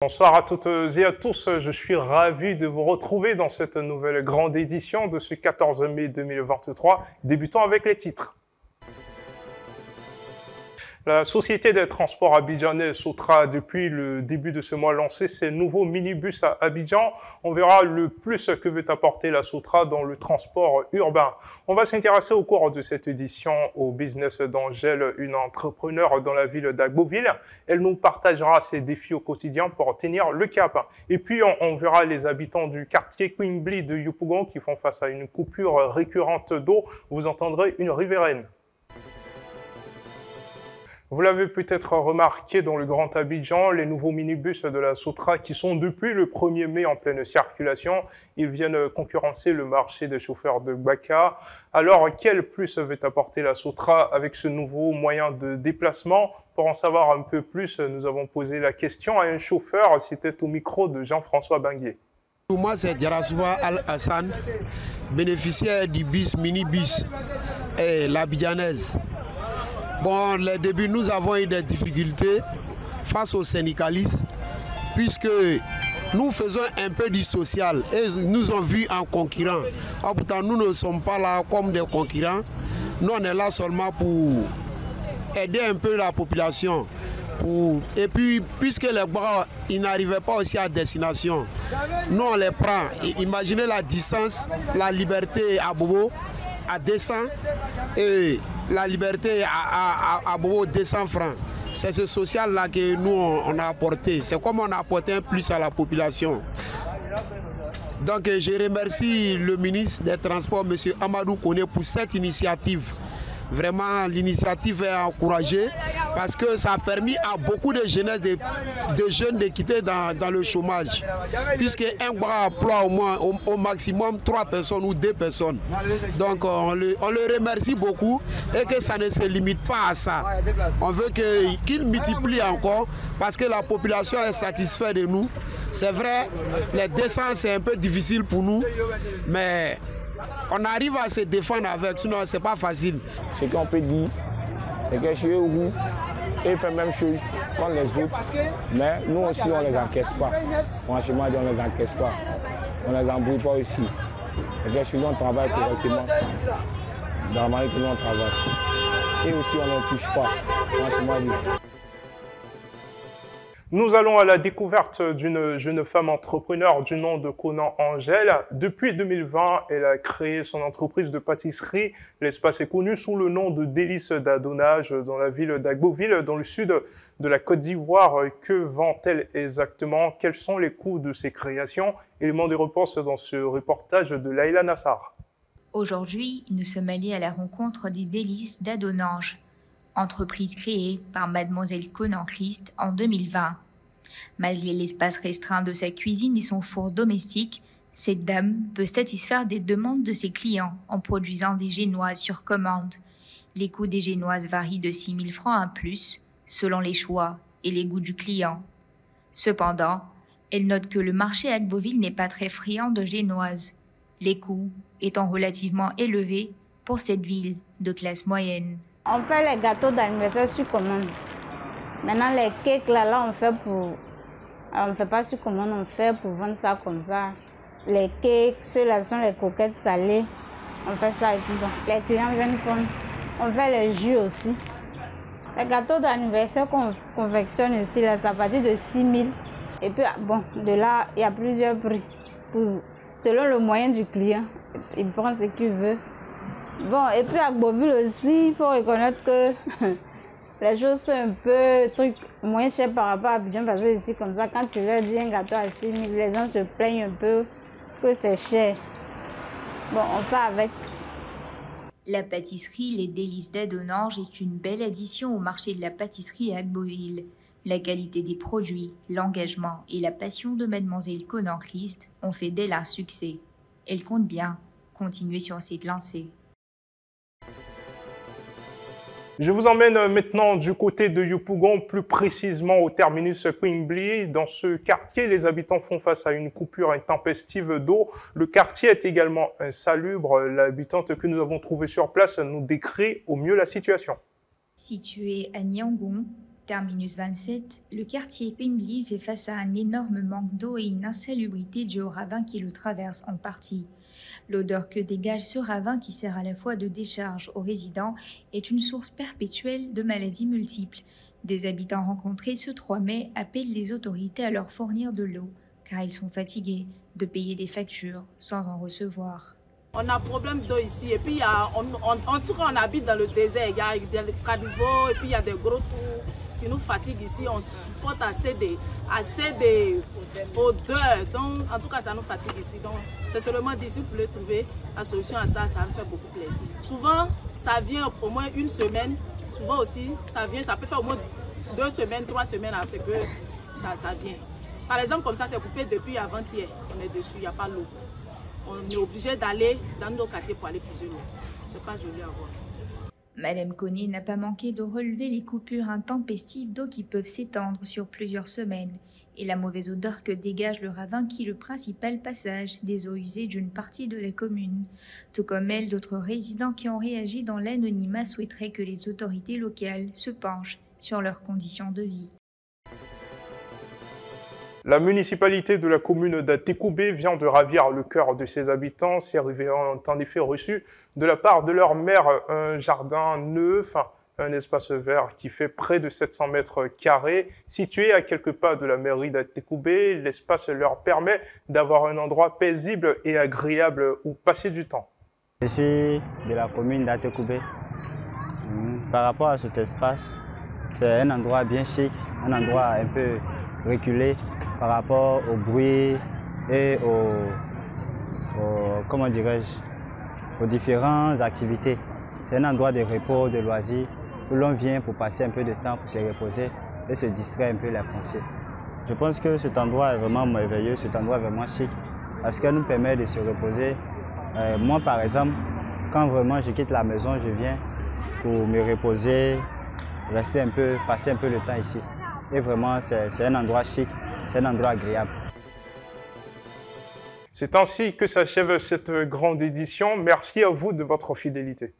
Bonsoir à toutes et à tous, je suis ravi de vous retrouver dans cette nouvelle grande édition de ce 14 mai 2023, débutant avec les titres. La société des transports abidjanais Sotra a depuis le début de ce mois lancé ses nouveaux minibus à Abidjan. On verra le plus que veut apporter la Sotra dans le transport urbain. On va s'intéresser au cours de cette édition au business d'Angèle, une entrepreneure dans la ville d'Agboville. Elle nous partagera ses défis au quotidien pour tenir le cap. Et puis on verra les habitants du quartier Quimbley de Yopougon qui font face à une coupure récurrente d'eau. Vous entendrez une riveraine. Vous l'avez peut-être remarqué dans le Grand Abidjan, les nouveaux minibus de la Sotra qui sont depuis le 1er mai en pleine circulation. Ils viennent concurrencer le marché des chauffeurs de Gbaka. Alors, quel plus veut apporter la Sotra avec ce nouveau moyen de déplacement? Pour en savoir un peu plus, nous avons posé la question à un chauffeur, c'était au micro de Jean-François Banguier. Moi, c'est Djarasouba Al-Hassan, bénéficiaire du bus minibus et l'Abidjanaise. Bon, les débuts, nous avons eu des difficultés face aux syndicalistes, puisque nous faisons un peu du social et nous ont vus en concurrents. Pourtant, nous ne sommes pas là comme des concurrents. Nous, on est là seulement pour aider un peu la population. Et puis, puisque les bras, ils n'arrivaient pas aussi à destination, nous, on les prend. Imaginez la distance, la liberté à Bobo à 200 et la liberté à Bobo 200 francs. C'est ce social-là que nous, on a apporté. C'est comme on a apporté un plus à la population. Donc, je remercie le ministre des Transports, M. Amadou Kone, pour cette initiative. Vraiment, l'initiative est encouragée parce que ça a permis à beaucoup de jeunes de quitter dans le chômage. Puisque un bras emploie au moins au maximum 3 personnes ou 2 personnes. Donc on le remercie beaucoup et que ça ne se limite pas à ça. On veut qu'il multiplie encore parce que la population est satisfaite de nous. C'est vrai, les descentes c'est un peu difficile pour nous, mais on arrive à se défendre avec, sinon c'est pas facile. Ce qu'on peut dire, c'est que chez eux, ils font la même chose comme les autres, mais nous aussi on ne les encaisse pas. Franchement, on ne les encaisse pas. On ne les embrouille pas aussi. Et que chez nous on travaille correctement. Normalement, nous on travaille. Et aussi on ne les touche pas. Franchement, Nous allons à la découverte d'une jeune femme entrepreneur du nom de Conan Angèle. Depuis 2020, elle a créé son entreprise de pâtisserie. L'espace est connu sous le nom de Délices d'Adonage dans la ville d'Agboville, dans le sud de la Côte d'Ivoire. Que vend-elle exactement? Quels sont les coûts de ses créations? Élément de réponse dans ce reportage de Laïla Nassar. Aujourd'hui, nous sommes allés à la rencontre des Délices d'Adonange, entreprise créée par Mademoiselle Conan Christ en 2020. Malgré l'espace restreint de sa cuisine et son four domestique, cette dame peut satisfaire des demandes de ses clients en produisant des génoises sur commande. Les coûts des génoises varient de 6 000 francs à plus, selon les choix et les goûts du client. Cependant, elle note que le marché à Agboville n'est pas très friand de génoises, les coûts étant relativement élevés pour cette ville de classe moyenne. On fait les gâteaux d'anniversaire sur commande. Maintenant, les cakes, là, on fait pour... On ne fait pas sur commande, on fait pour vendre ça comme ça. Les cakes, ceux-là sont les coquettes salées. On fait ça et puis bon. Les clients viennent prendre. On fait les jus aussi. Les gâteaux d'anniversaire qu'on confectionne ici, là, ça à partir de 6 000. Et puis, bon, de là, il y a plusieurs prix. Selon le moyen du client, il prend ce qu'il veut. Bon, et puis à Agboville aussi, il faut reconnaître que les choses sont un peu moins chères par rapport à Abidjan, parce que ici, comme ça, quand tu leur dis un gâteau à 6 000, les gens se plaignent un peu que c'est cher. Bon, on part avec. La pâtisserie Les Délices d'Adonange est une belle addition au marché de la pâtisserie à Agboville. La qualité des produits, l'engagement et la passion de Mademoiselle Conan Christ ont fait d'elle un succès. Elle compte bien continuer sur cette lancée. Je vous emmène maintenant du côté de Yopougon, plus précisément au terminus Quimbley. Dans ce quartier, les habitants font face à une coupure intempestive d'eau. Le quartier est également insalubre. L'habitante que nous avons trouvée sur place nous décrit au mieux la situation. Située à Niangon, Terminus 27, le quartier Pimli fait face à un énorme manque d'eau et une insalubrité due au ravin qui le traverse en partie. L'odeur que dégage ce ravin qui sert à la fois de décharge aux résidents est une source perpétuelle de maladies multiples. Des habitants rencontrés ce 3 mai appellent les autorités à leur fournir de l'eau, car ils sont fatigués de payer des factures sans en recevoir. On a un problème d'eau ici et puis en tout cas on habite dans le désert, il y a des caniveaux et puis il y a des gros trous qui nous fatiguent ici, on supporte assez d'odeurs, donc en tout cas ça nous fatigue ici. Donc c'est seulement d'ici vous pouvez trouver la solution à ça, ça me fait beaucoup plaisir. Souvent ça vient au moins une semaine, souvent aussi ça peut faire au moins 2 semaines, 3 semaines à ce que ça vient. Par exemple comme ça c'est coupé depuis avant-hier, on est dessus, il n'y a pas l'eau. On est obligé d'aller dans nos quartiers pour aller puiser l'eau. C'est pas joli à voir. Madame Koné n'a pas manqué de relever les coupures intempestives d'eau qui peuvent s'étendre sur plusieurs semaines et la mauvaise odeur que dégage le ravin qui est le principal passage des eaux usées d'une partie de la commune. Tout comme elle, d'autres résidents qui ont réagi dans l'anonymat souhaiteraient que les autorités locales se penchent sur leurs conditions de vie. La municipalité de la commune d'Atekoubé vient de ravir le cœur de ses habitants. Ces riverains ont en effet reçu de la part de leur maire un jardin neuf, un espace vert qui fait près de 700 mètres carrés. Situé à quelques pas de la mairie d'Atekoubé, l'espace leur permet d'avoir un endroit paisible et agréable où passer du temps. Je suis de la commune d'Atekoubé. Par rapport à cet espace, c'est un endroit bien chic, un endroit un peu reculé par rapport au bruit et aux différentes activités. C'est un endroit de repos, de loisirs, où l'on vient pour passer un peu de temps, pour se reposer et se distraire un peu les pensées. Je pense que cet endroit est vraiment merveilleux, cet endroit est vraiment chic, parce qu'il nous permet de se reposer. Moi par exemple, quand vraiment je quitte la maison, je viens pour me reposer, rester un peu, passer un peu de temps ici. Et vraiment, c'est un endroit chic, c'est un endroit agréable. C'est ainsi que s'achève cette grande édition. Merci à vous de votre fidélité.